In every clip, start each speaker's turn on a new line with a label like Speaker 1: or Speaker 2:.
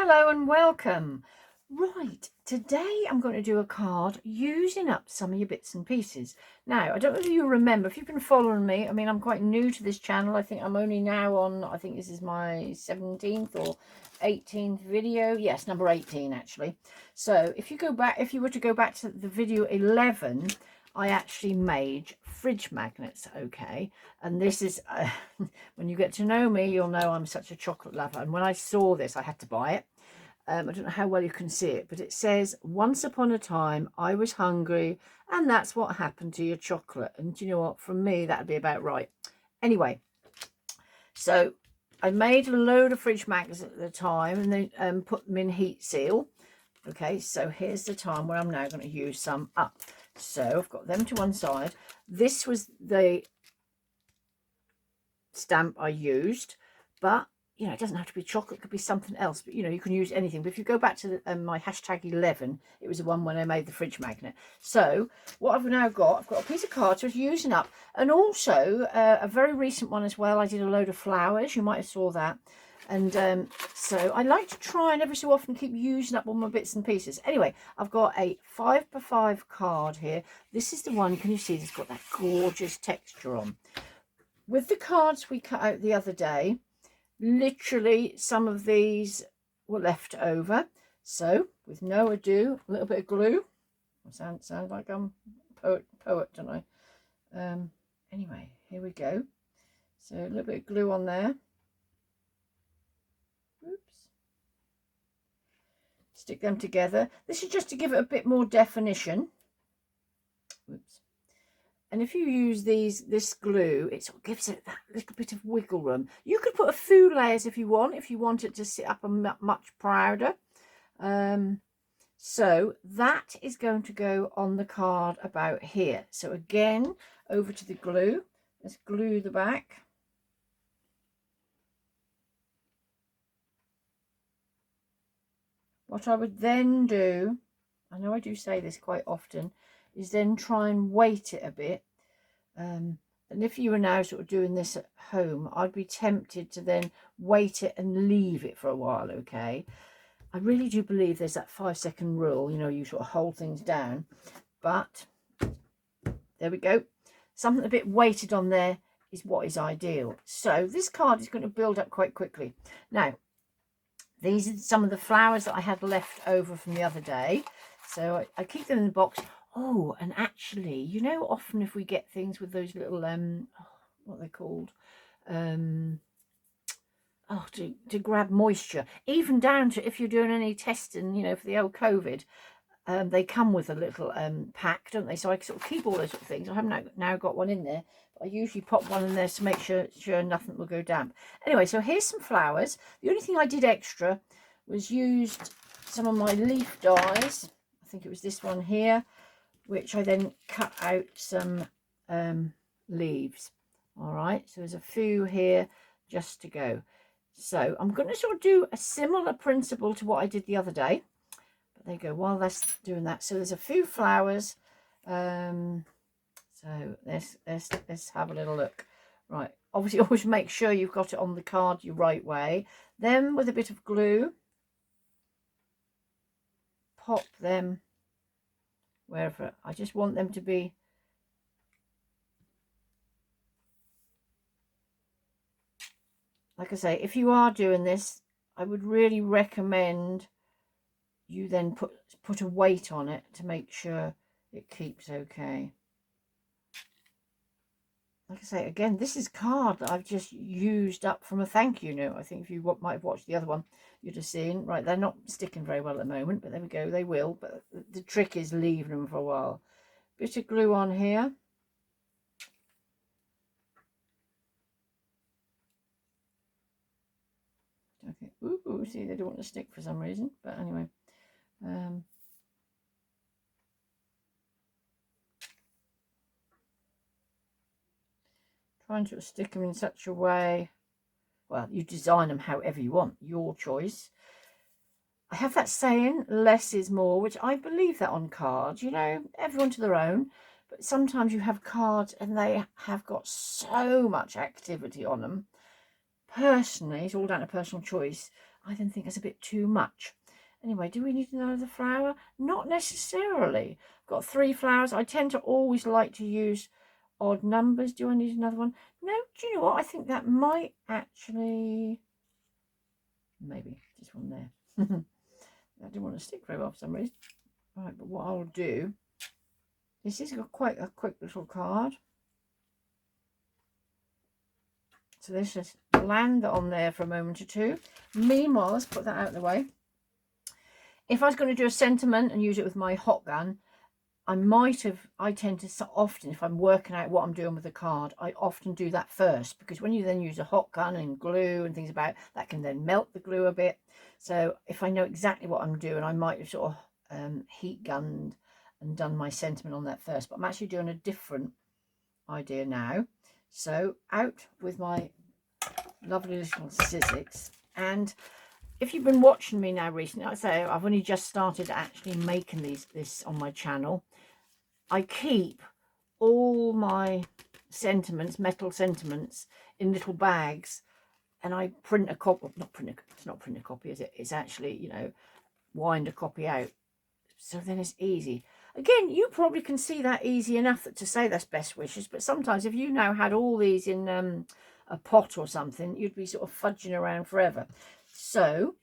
Speaker 1: Hello and welcome. Right, today I'm going to do a card using up some of your bits and pieces. Now, I don't know if you remember, if you've been following me, I mean, I'm quite new to this channel. I think I'm only now on, I think this is my 17th or 18th video. Yes, number 18 actually. So if you were to go back to the video 11, I actually made fridge magnets, okay? And this is, when you get to know me, you'll know I'm such a chocolate lover. And when I saw this, I had to buy it. I don't know how well you can see it, but it says, once upon a time, I was hungry, and that's what happened to your chocolate. And do you know what? From me, that'd be about right. Anyway, so I made a load of fridge magnets at the time, and then put them in heat seal. Okay, so here's the time where I'm now going to use some up. So I've got them to one side. This was the stamp I used, but you know, it doesn't have to be chocolate, it could be something else, but you know, you can use anything. But if you go back to my hashtag 11, it was the one when I made the fridge magnet. So what I've now got, I've got a piece of card so it's using up, and also a very recent one as well. I did a load of flowers, you might have saw that. And so I like to try and every so often keep using up all my bits and pieces. Anyway, I've got a 5x5 card here. This is the one, can you see, it's got that gorgeous texture on. With the cards we cut out the other day, literally some of these were left over. So with no ado, a little bit of glue. I sound like I'm poet, don't I? Anyway, here we go. So a little bit of glue on there. Oops. Stick them together. This is just to give it a bit more definition. Oops. And if you use this glue, it sort of gives it that little bit of wiggle room. You could put a few layers if you want it to sit up and much prouder. So that is going to go on the card about here. So again, over to the glue. Let's glue the back. What I would then do, I know I do say this quite often, is then try and weight it a bit. And if you were now sort of doing this at home, I'd be tempted to then weight it and leave it for a while, okay? I really do believe there's that 5-second rule, you know, you sort of hold things down. But there we go. Something a bit weighted on there is what is ideal. So this card is going to build up quite quickly. Now, these are some of the flowers that I had left over from the other day. So I keep them in the box. Oh, and actually, you know, often if we get things with those little, what are they called? To grab moisture, even down to if you're doing any testing, you know, for the old COVID, they come with a little pack, don't they? So I sort of keep all those sort of things. I haven't now got one in there. I usually pop one in there to make sure nothing will go damp. Anyway, so here's some flowers. The only thing I did extra was used some of my leaf dies. I think it was this one here, which I then cut out some leaves. All right, so there's a few here just to go. So I'm going to sort of do a similar principle to what I did the other day. But there you go, while that's doing that. So there's a few flowers. So let's have a little look. Right, obviously always make sure you've got it on the card your right way. Then with a bit of glue, pop them wherever. I just want them to be like I say, if you are doing this, I would really recommend you then put a weight on it to make sure it keeps okay. Like I say, again, this is card that I've just used up from a thank you note. I think if you might have watched the other one, you'd have seen. Right, they're not sticking very well at the moment, but there we go, they will. But the trick is leaving them for a while. Bit of glue on here. Okay, ooh, see, they don't want to stick for some reason, but anyway. Trying to stick them in such a way, well, you design them however you want, your choice. I have that saying, less is more, which I believe that on cards, you know, everyone to their own, but sometimes you have cards and they have got so much activity on them. personally, it's all down to personal choice, I then think it's a bit too much. Anyway, do we need another flower? Not necessarily. I've got 3 flowers. I tend to always like to use odd numbers. Do I need another one? No, do you know what? I think that might actually, maybe just one there. I didn't want to stick very well for some reason. Right, but what I'll do, this is quite a quick little card. So let's just land that on there for a moment or two. Meanwhile, let's put that out of the way. If I was going to do a sentiment and use it with my hot gun, I tend to often, if I'm working out what I'm doing with the card, I often do that first, because when you then use a hot gun and glue and things about, that can then melt the glue a bit. So if I know exactly what I'm doing, I might have sort of heat gunned and done my sentiment on that first, but I'm actually doing a different idea now. So out with my lovely little scissors. And if you've been watching me now recently, like I say, I've only just started actually making this on my channel. I keep all my sentiments, metal sentiments, in little bags, and I print a copy. It's not print a copy, is it? It's actually, you know, wind a copy out. So then it's easy. Again, you probably can see that easy enough to say that's best wishes, but sometimes if you now had all these in a pot or something, you'd be sort of fudging around forever. So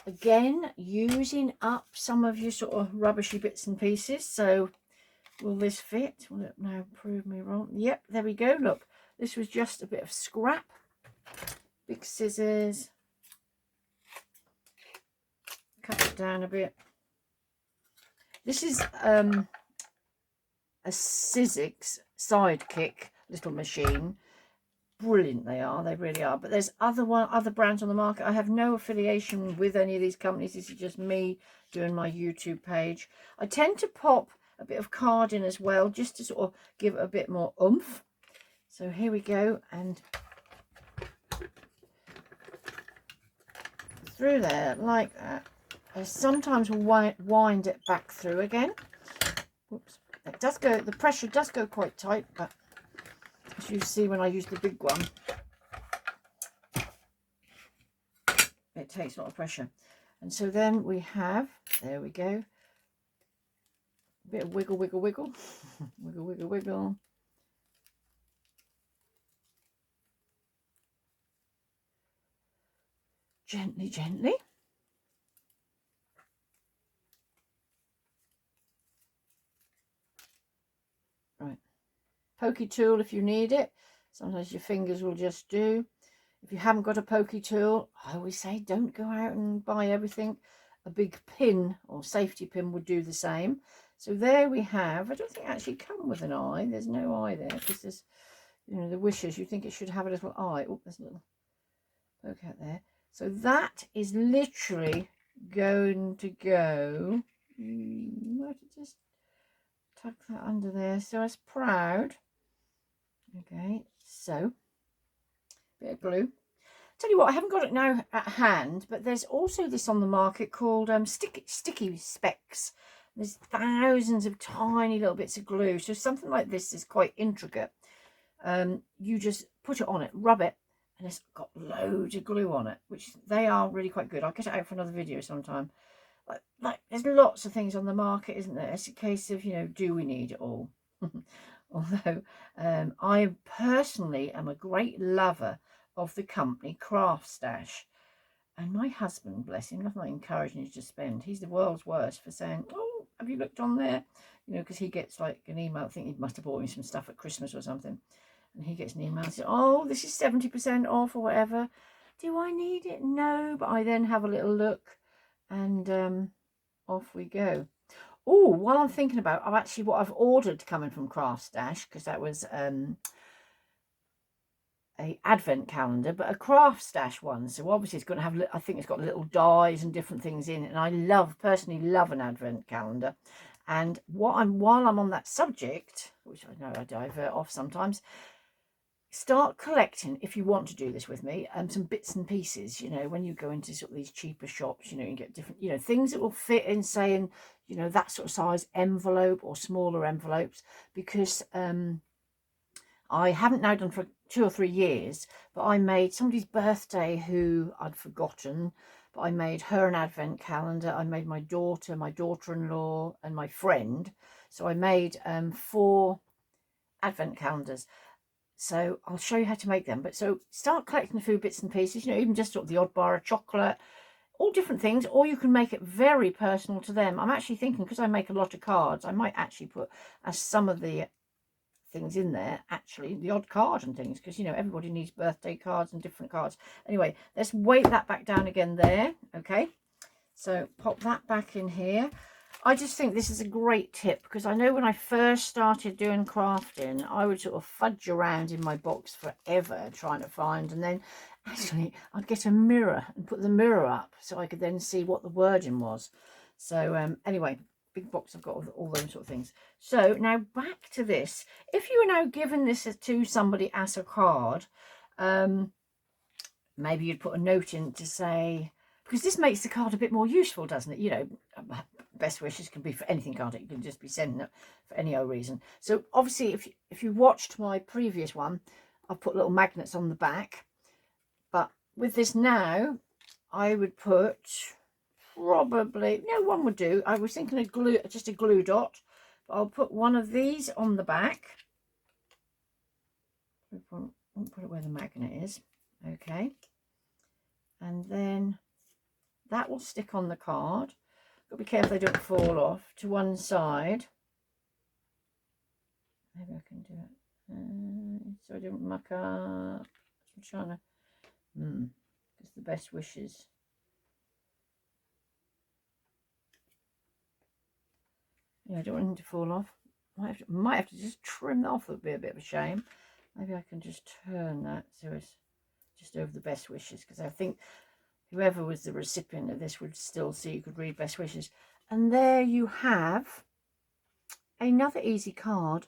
Speaker 1: again, using up some of your sort of rubbishy bits and pieces. So will this fit? Will it now prove me wrong? Yep, there we go. Look, this was just a bit of scrap. Big scissors. Cut it down a bit. This is a Sizzix Sidekick little machine. Brilliant they are, they really are. But there's other brands on the market. I have no affiliation with any of these companies. This is just me doing my YouTube page. I tend to pop a bit of card in as well, just to sort of give it a bit more oomph. So here we go, and through there like that. I sometimes wind it back through again. Whoops. It does go, the pressure does go quite tight, but as you see when I use the big one, it takes a lot of pressure. And so then we have, there we go, a bit of wiggle, wiggle, wiggle, wiggle, wiggle, wiggle. Gently, gently. Right. Pokey tool if you need it. Sometimes your fingers will just do. If you haven't got a pokey tool, I always say don't go out and buy everything. A big pin or safety pin would do the same. So there we have, I don't think it actually come with an eye. There's no eye there because there's, you know, the wishes. You think it should have a little eye. Oh, there's a little poke out there. So that is literally going to go. I have to just tuck that under there so it's proud. Okay, so bit of glue. Tell you what, I haven't got it now at hand, but there's also this on the market called sticky specks. There's thousands of tiny little bits of glue, so something like this is quite intricate. You just put it on it, rub it, and it's got loads of glue on it, which they are really quite good. I'll get it out for another video sometime. Like there's lots of things on the market, isn't there? It's a case of, you know, do we need it all? Although I personally am a great lover of the company Craft Stash, and my husband, bless him, I'm not encouraging you to spend. He's the world's worst for saying, oh, have you looked on there? You know, because he gets like an email. I think he must have bought me some stuff at Christmas or something, and he gets an email and says, oh, this is 70% off or whatever. Do I need it? No, but I then have a little look, and off we go. Oh, while I'm thinking about, what I've ordered coming from Craft Stash, because that was a advent calendar, but a Craft Stash one. So obviously it's going to have, I think it's got little dies and different things in it. And I personally love an advent calendar. And while I'm on that subject, which I know I divert off sometimes, start collecting, if you want to do this with me, some bits and pieces. You know, when you go into sort of these cheaper shops, you know, you get different, you know, things that will fit in, say, in, you know, that sort of size envelope or smaller envelopes, because I haven't now done for 2 or 3 years, but I made somebody's birthday who I'd forgotten, but I made her an advent calendar. I made my daughter-in-law, and my friend. So I made 4 advent calendars. So I'll show you how to make them. But so start collecting a few bits and pieces, you know, even just sort of the odd bar of chocolate, all different things, or you can make it very personal to them. I'm actually thinking, because I make a lot of cards, I might actually put as some of the things in there, actually the odd card and things, because you know everybody needs birthday cards and different cards. Anyway, let's weight that back down again there. Okay, so pop that back in here. I just think this is a great tip, because I know when I first started doing crafting, I would sort of fudge around in my box forever trying to find, and then actually I'd get a mirror and put the mirror up so I could then see what the wording was. So anyway, big box, I've got all those sort of things. So now back to this. If you were now given this to somebody as a card, maybe you'd put a note in to say, because this makes the card a bit more useful, doesn't it? You know, best wishes can be for anything card. You can just be sending it for any old reason. So obviously, if you watched my previous one, I've put little magnets on the back. But with this now, I would put probably, no, one would do. I was thinking of glue, just a glue dot. But I'll put one of these on the back. I won't put it where the magnet is. Okay. And then that will stick on the card. Got to be careful they don't fall off to one side. Maybe I can do it so I don't muck up. I'm trying to. It's the best wishes. Yeah, I don't want them to fall off. Might have to just trim that off. It would be a bit of a shame. Maybe I can just turn that so it's just over the best wishes, because I think whoever was the recipient of this would still see you could read best wishes. And there you have another easy card,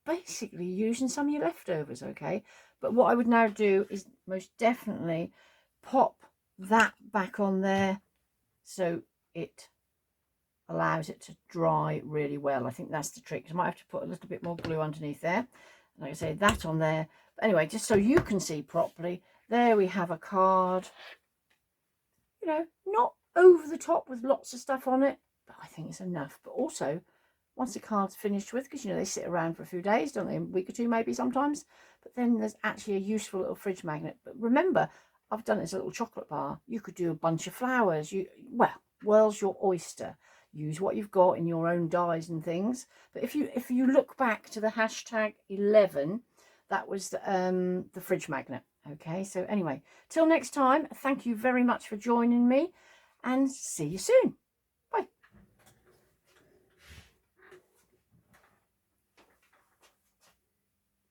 Speaker 1: basically using some of your leftovers. Okay, but what I would now do is most definitely pop that back on there so it allows it to dry really well. I think that's the trick. I might have to put a little bit more glue underneath there. Like I say, that on there. But anyway, just so you can see properly, there we have a card. You know, not over the top with lots of stuff on it, but I think it's enough. But also, once the card's finished with, because you know they sit around for a few days, don't they, a week or two maybe sometimes, but then there's actually a useful little fridge magnet. But remember, I've done it as a little chocolate bar. You could do a bunch of flowers. Well, world's your oyster. Use what you've got in your own dies and things. But if you look back to the hashtag 11, that was the fridge magnet. Okay, so anyway, till next time, thank you very much for joining me, and see you soon.